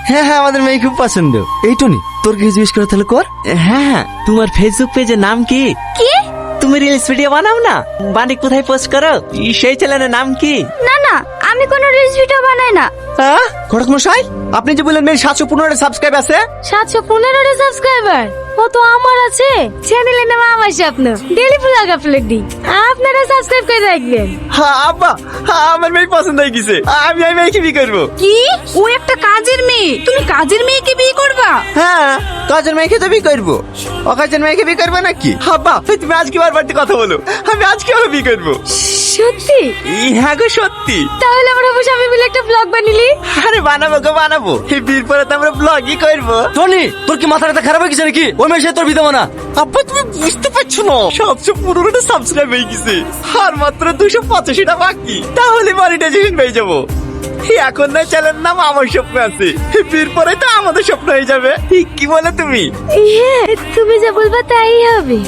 হ্যাঁ হ্যাঁ, আমাদের মেয়ে খুব পছন্দ। এই টনি, তোর কিছু জিজ্ঞেস করে তাহলে কর। হ্যাঁ, তোমার ফেসবুক পেজের নাম কি? কি? তুমি রিলস ভিডিও বানাও না, বাড়ি কোথায় পোস্ট করো? সেই চ্যানেলের নাম কি? না না, আমি কোনো রিলস ভিডিও বানাই না। হ্যাঁ ঘটক মশাই, আপনি যে বললেন মেয়ের 715 সাবস্ক্রাইব আছে। 715 সাবস্ক্রাইবার ও তো আমার আছে। চ্যানেলের নাম আমার স্বপ্ন, ডেইলি ব্লগ আপলোড দিই। আপনারা সাবস্ক্রাইব করে রাখবেন। হ্যাঁ আব্বা, হ্যাঁ আমার মেয়ে পছন্দ হয়ে গেছে। আমি এই মেয়েকে বিয়ে করবো। কি? ও একটা কাজের মেয়ে, তুমি কাজের মেয়েকে বিয়ে করবা? হ্যাঁ, কাজের মেয়েকে তো বিয়ে করবো। অকাজের মেয়েকে বিয়ে করবো নাকি? আব্বা তুমি আজকে বারবার কথা বলো, আমি আজকে ওকে বিয়ে করবো। সত্যি? হ্যাঁ গো সত্যি। তাহলে আমরা অবশ্যই আমি মিলে একটা ব্লগ বানিলি। আরে বানাবো গো বানাবো, এই বিয়ের পরে তো আমরা ব্লগই করবো। টনি, তোর কি মাথাটা খারাপ হয়ে গেছে নাকি? ওই মেয়ের সাথে তোর বিয়ে দেবো না। আব্বা তুমি বুঝতে পারছো না, 715 সাবস্ক্রাইব হয়ে গেছে, আর মাত্র 285টা বাকি, তাহলে মনিটাইজেশন পেয়ে যাবো। এখন না চ্যানেল নাম আমার স্বপ্ন আছে, বিয়ের পরে তো আমাদের স্বপ্ন হয়ে যাবে। কি বলে তুমি? হ্যাঁ, তুমি যা বলবা তাই হবে।